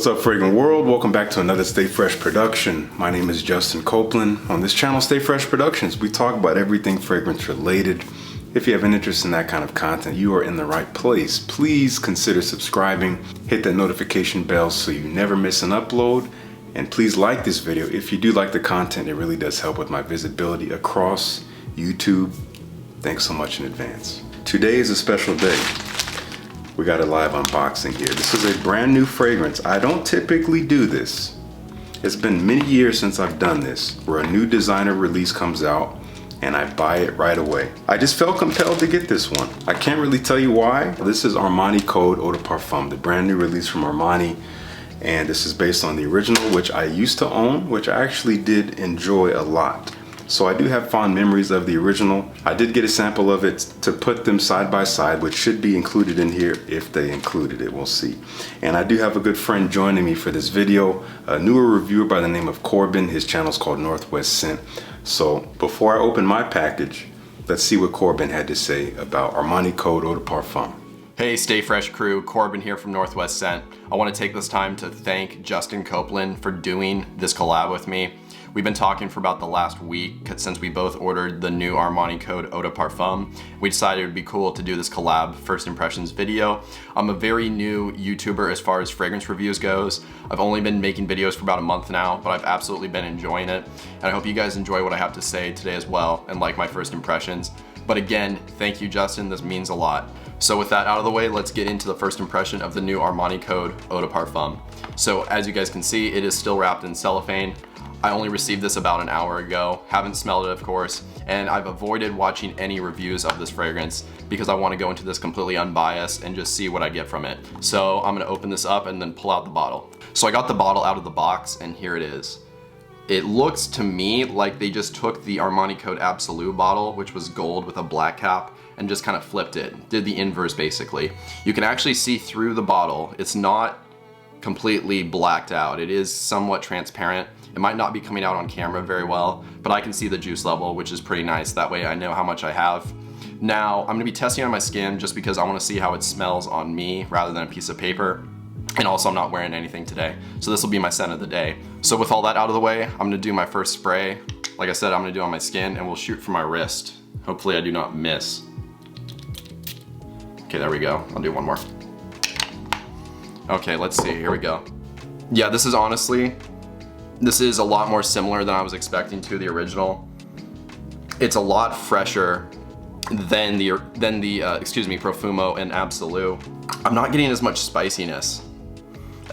What's up, Fragrant World? Welcome back to another Stay Fresh production. My name is Justin Copeland. On this channel, Stay Fresh Productions, we talk about everything fragrance related. If you have an interest in that kind of content, you are in the right place. Please consider subscribing, hit that notification bell so you never miss an upload, and please like this video. If you do like the content, it really does help with my visibility across YouTube. Thanks so much in advance. Today is a special day. We got a live unboxing here. This is a brand new fragrance. I don't typically do this. It's been many years since I've done this, where a new designer release comes out and I buy it right away. I just felt compelled to get this one. I can't really tell you why. This is Armani Code Eau de Parfum, the brand new release from Armani. And this is based on the original, which I used to own, which I actually did enjoy a lot. So I do have fond memories of the original. I did get a sample of it to put them side by side, which should be included in here if they included it, we'll see. And I do have a good friend joining me for this video, a newer reviewer by the name of Corbin. His channel's called Northwest Scent. So before I open my package, let's see what Corbin had to say about Armani Code Eau de Parfum. Hey, Stay Fresh crew, Corbin here from Northwest Scent. I want to take this time to thank Justin Copeland for doing this collab with me. We've been talking for about the last week since we both ordered the new Armani Code Eau de Parfum. We decided it would be cool to do this collab first impressions video. I'm a very new YouTuber as far as fragrance reviews goes. I've only been making videos for about a month now, but I've absolutely been enjoying it. And I hope you guys enjoy what I have to say today as well and like my first impressions. But again, thank you, Justin. This means a lot. So with that out of the way, let's get into the first impression of the new Armani Code Eau de Parfum. So as you guys can see, it is still wrapped in cellophane. I only received this about an hour ago, haven't smelled it of course, and I've avoided watching any reviews of this fragrance because I want to go into this completely unbiased and just see what I get from it. So I'm going to open this up and then pull out the bottle. So I got the bottle out of the box and here it is. It looks to me like they just took the Armani Code Absolute bottle, which was gold with a black cap, and just kind of flipped it, did the inverse basically. You can actually see through the bottle. It's not completely blacked out. It is somewhat transparent. It might not be coming out on camera very well, but I can see the juice level, which is pretty nice. That way I know how much I have. Now, I'm gonna be testing on my skin just because I wanna see how it smells on me rather than a piece of paper. And also I'm not wearing anything today, so this will be my scent of the day. So with all that out of the way, I'm gonna do my first spray. Like I said, I'm gonna do it on my skin and we'll shoot for my wrist. Hopefully I do not miss. Okay, there we go. I'll do one more. Okay, let's see, here we go. Yeah, this is a lot more similar than I was expecting to the original. It's a lot fresher than the Profumo and Absolute. I'm not getting as much spiciness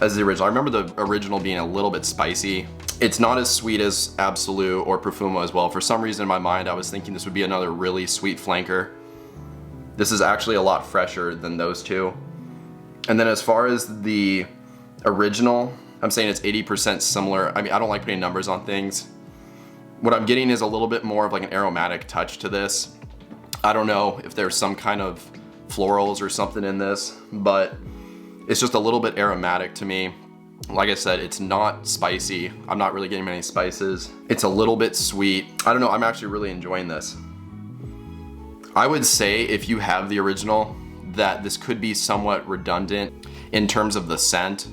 as the original. I remember the original being a little bit spicy. It's not as sweet as Absolute or Profumo as well. For some reason in my mind, I was thinking this would be another really sweet flanker. This is actually a lot fresher than those two. And then as far as the original, I'm saying it's 80% similar. I mean, I don't like putting numbers on things. What I'm getting is a little bit more of like an aromatic touch to this. I don't know if there's some kind of florals or something in this, but it's just a little bit aromatic to me. Like I said, it's not spicy. I'm not really getting many spices. It's a little bit sweet. I don't know, I'm actually really enjoying this. I would say if you have the original, that this could be somewhat redundant in terms of the scent.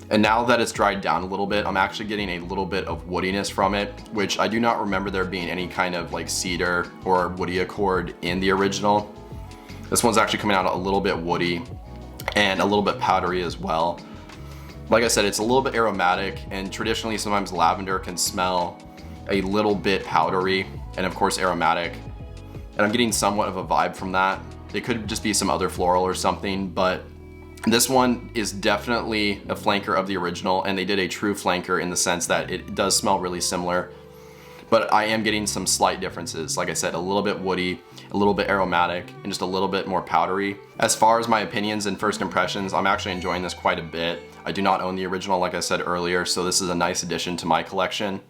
And now that it's dried down a little bit, I'm actually getting a little bit of woodiness from it, which I do not remember there being any kind of like cedar or woody accord in the original. This one's actually coming out a little bit woody and a little bit powdery as well. Like I said, it's a little bit aromatic, and traditionally sometimes lavender can smell a little bit powdery and of course aromatic. And I'm getting somewhat of a vibe from that. It could just be some other floral or something, but this one is definitely a flanker of the original, and they did a true flanker in the sense that it does smell really similar. But I am getting some slight differences. Like I said, a little bit woody, a little bit aromatic, and just a little bit more powdery. As far as my opinions and first impressions, I'm actually enjoying this quite a bit. I do not own the original, like I said earlier, so this is a nice addition to my collection.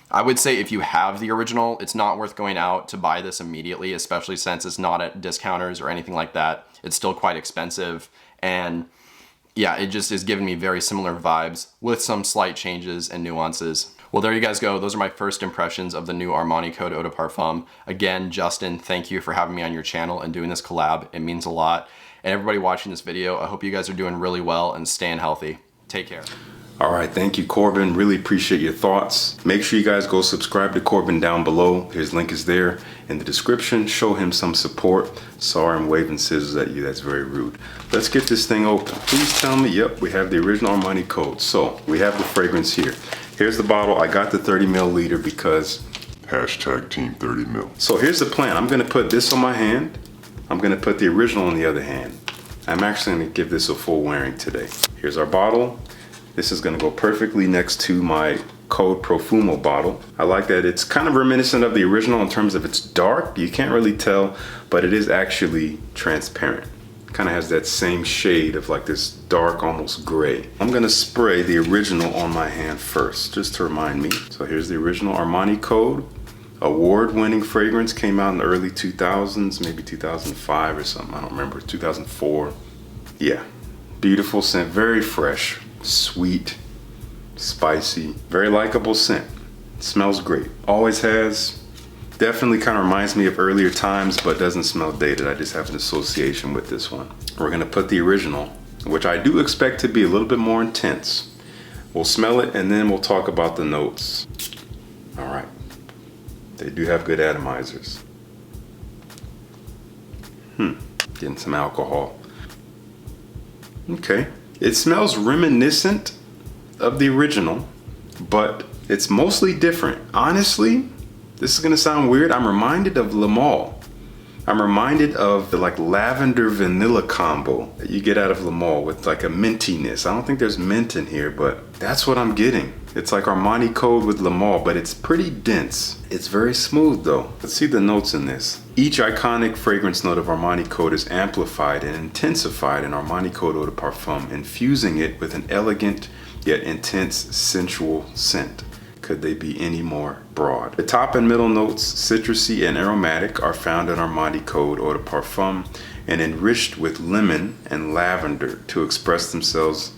I would say if you have the original, it's not worth going out to buy this immediately, especially since it's not at discounters or anything like that. It's still quite expensive, and yeah, it just is giving me very similar vibes with some slight changes and nuances. Well, there you guys go. Those are my first impressions of the new Armani Code Eau de Parfum. Again, Justin, thank you for having me on your channel and doing this collab. It means a lot. And everybody watching this video, I hope you guys are doing really well and staying healthy. Take care. All right, thank you, Corbin. Really appreciate your thoughts. Make sure you guys go subscribe to Corbin down below. His link is there in the description. Show him some support. Sorry, I'm waving scissors at you. That's very rude. Let's get this thing open. Please tell me, yep, we have the original Armani code. So we have the fragrance here. Here's the bottle. I got the 30 milliliter because Hashtag Team 30 mil. So here's the plan. I'm gonna put this on my hand. I'm gonna put the original on the other hand. I'm actually gonna give this a full wearing today. Here's our bottle. This is gonna go perfectly next to my Code Profumo bottle. I like that it's kind of reminiscent of the original in terms of it's dark. You can't really tell, but it is actually transparent. Kind of has that same shade of like this dark, almost gray. I'm gonna spray the original on my hand first, just to remind me. So here's the original Armani Code. Award-winning fragrance, came out in the early 2000s, maybe 2005 or something, I don't remember, 2004. Yeah, beautiful scent, very fresh, sweet, spicy, very likable scent. Smells great, always has. Definitely kind of reminds me of earlier times, but doesn't smell dated. I just have an association with this one. We're gonna put the original, which I do expect to be a little bit more intense. We'll smell it and then we'll talk about the notes. All right. They do have good atomizers. Getting some alcohol. Okay. It smells reminiscent of the original, but it's mostly different. Honestly, this is gonna sound weird. I'm reminded of Le Male. I'm reminded of the like lavender vanilla combo that you get out of Le Male with like a mintiness. I don't think there's mint in here, but that's what I'm getting. It's like Armani Code with Le Male, but it's pretty dense. It's very smooth though. Let's see the notes in this. Each iconic fragrance note of Armani Code is amplified and intensified in Armani Code Eau de Parfum, infusing it with an elegant yet intense sensual scent. Could they be any more broad? The top and middle notes, citrusy and aromatic, are found in Armani Code Eau de Parfum and enriched with lemon and lavender to express themselves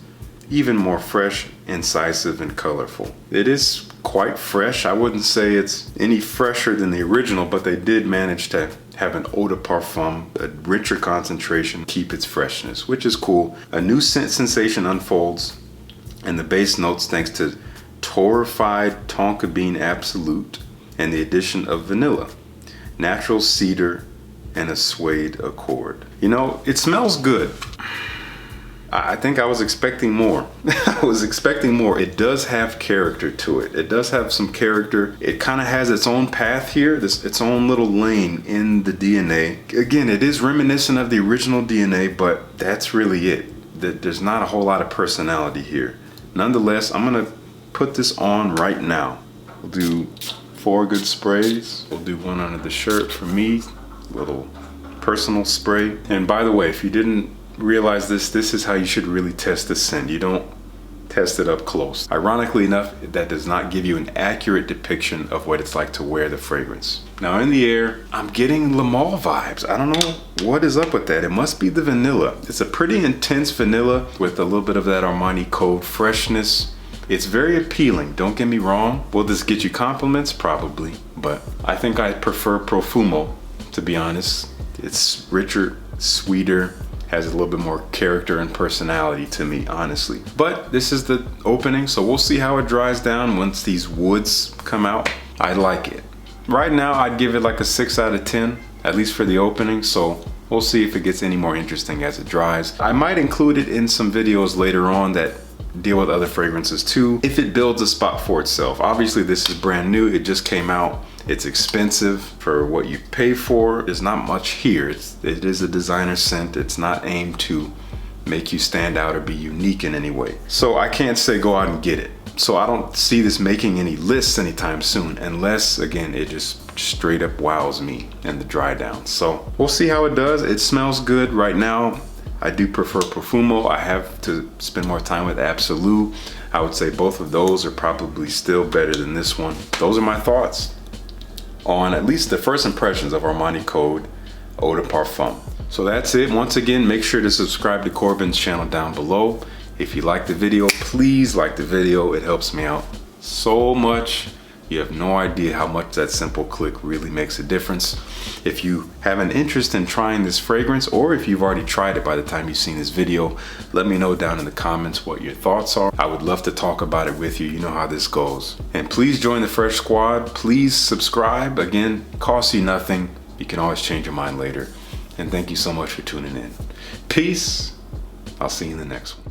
even more fresh, incisive, and colorful. It is quite fresh. I wouldn't say it's any fresher than the original, but they did manage to have an eau de parfum, a richer concentration, keep its freshness, which is cool. A new scent sensation unfolds in the base notes thanks to torrefied tonka bean absolute and the addition of vanilla, natural cedar, and a suede accord. You know, it smells good. I think I was expecting more. I was expecting more. It does have character to it. It does have some character. It kind of has its own path here, its own little lane in the DNA. Again, it is reminiscent of the original DNA, but that's really it. There's not a whole lot of personality here. Nonetheless, I'm gonna put this on right now. We'll do 4 good sprays. We'll do one under the shirt for me, little personal spray. And by the way, if you didn't realize this is how you should really test the scent. You don't test it up close. Ironically enough, that does not give you an accurate depiction of what it's like to wear the fragrance. Now in the air, I'm getting Le Male vibes. I don't know what is up with that. It must be the vanilla. It's a pretty intense vanilla with a little bit of that Armani Code freshness. It's very appealing, don't get me wrong. Will this get you compliments? Probably, but I think I prefer Profumo, to be honest. It's richer, sweeter, has a little bit more character and personality to me, honestly. But this is the opening, so we'll see how it dries down once these woods come out. I like it. Right now, I'd give it like a 6 out of 10, at least for the opening, so we'll see if it gets any more interesting as it dries. I might include it in some videos later on that deal with other fragrances too, if it builds a spot for itself. Obviously, this is brand new. It just came out. It's expensive for what you pay for. There's not much here. It is a designer scent. It's not aimed to make you stand out or be unique in any way. So I can't say go out and get it. So I don't see this making any lists anytime soon, unless, again, it just straight up wows me in the dry down. So we'll see how it does. It smells good right now. I do prefer Profumo. I have to spend more time with Absolute. I would say both of those are probably still better than this one. Those are my thoughts on at least the first impressions of Armani Code Eau de Parfum. So that's it. Once again, make sure to subscribe to Corbin's channel down below. If you like the video, please like the video. It helps me out so much. You have no idea how much that simple click really makes a difference. If you have an interest in trying this fragrance, or if you've already tried it by the time you've seen this video, let me know down in the comments what your thoughts are. I would love to talk about it with you. You know how this goes. And please join the Fresh Squad. Please subscribe. Again, costs you nothing. You can always change your mind later. And thank you so much for tuning in. Peace. I'll see you in the next one.